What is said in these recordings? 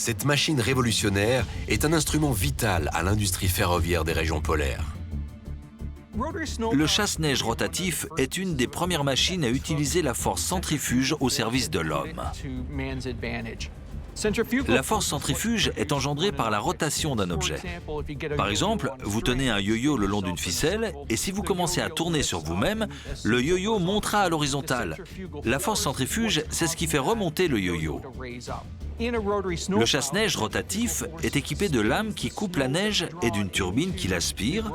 Cette machine révolutionnaire est un instrument vital à l'industrie ferroviaire des régions polaires. Le chasse-neige rotatif est une des premières machines à utiliser la force centrifuge au service de l'homme. La force centrifuge est engendrée par la rotation d'un objet. Par exemple, vous tenez un yo-yo le long d'une ficelle et si vous commencez à tourner sur vous-même, le yo-yo montera à l'horizontale. La force centrifuge, c'est ce qui fait remonter le yo-yo. Le chasse-neige rotatif est équipé de lames qui coupent la neige et d'une turbine qui l'aspire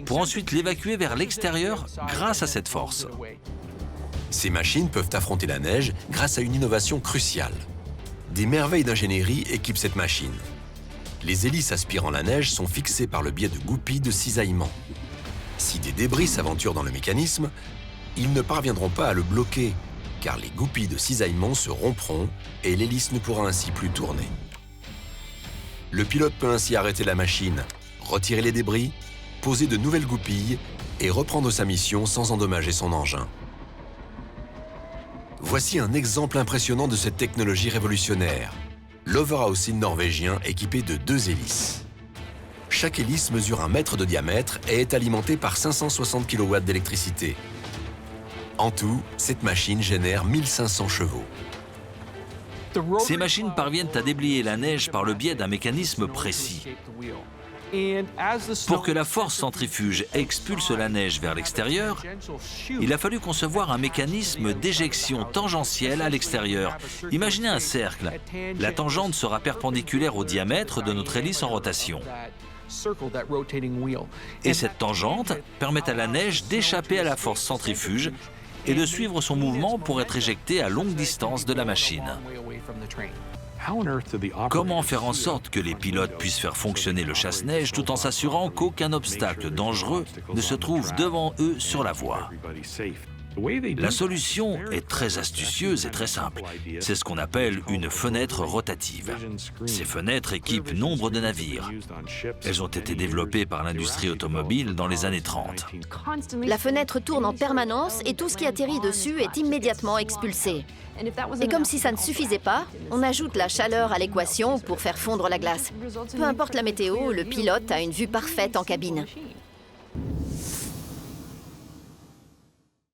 pour ensuite l'évacuer vers l'extérieur grâce à cette force. Ces machines peuvent affronter la neige grâce à une innovation cruciale. Des merveilles d'ingénierie équipent cette machine. Les hélices aspirant la neige sont fixées par le biais de goupilles de cisaillement. Si des débris s'aventurent dans le mécanisme, ils ne parviendront pas à le bloquer, car les goupilles de cisaillement se rompront et l'hélice ne pourra ainsi plus tourner. Le pilote peut ainsi arrêter la machine, retirer les débris, poser de nouvelles goupilles et reprendre sa mission sans endommager son engin. Voici un exemple impressionnant de cette technologie révolutionnaire. L'Overhausin norvégien équipé de 2 hélices. Chaque hélice mesure 1 mètre de diamètre et est alimentée par 560 kW d'électricité. En tout, cette machine génère 1500 chevaux. Ces machines parviennent à déblayer la neige par le biais d'un mécanisme précis. Pour que la force centrifuge expulse la neige vers l'extérieur, il a fallu concevoir un mécanisme d'éjection tangentielle à l'extérieur. Imaginez un cercle. La tangente sera perpendiculaire au diamètre de notre hélice en rotation. Et cette tangente permet à la neige d'échapper à la force centrifuge et de suivre son mouvement pour être éjectée à longue distance de la machine. Comment faire en sorte que les pilotes puissent faire fonctionner le chasse-neige tout en s'assurant qu'aucun obstacle dangereux ne se trouve devant eux sur la voie? La solution est très astucieuse et très simple. C'est ce qu'on appelle une fenêtre rotative. Ces fenêtres équipent nombre de navires. Elles ont été développées par l'industrie automobile dans les années 30. La fenêtre tourne en permanence et tout ce qui atterrit dessus est immédiatement expulsé. Et comme si ça ne suffisait pas, on ajoute la chaleur à l'équation pour faire fondre la glace. Peu importe la météo, le pilote a une vue parfaite en cabine.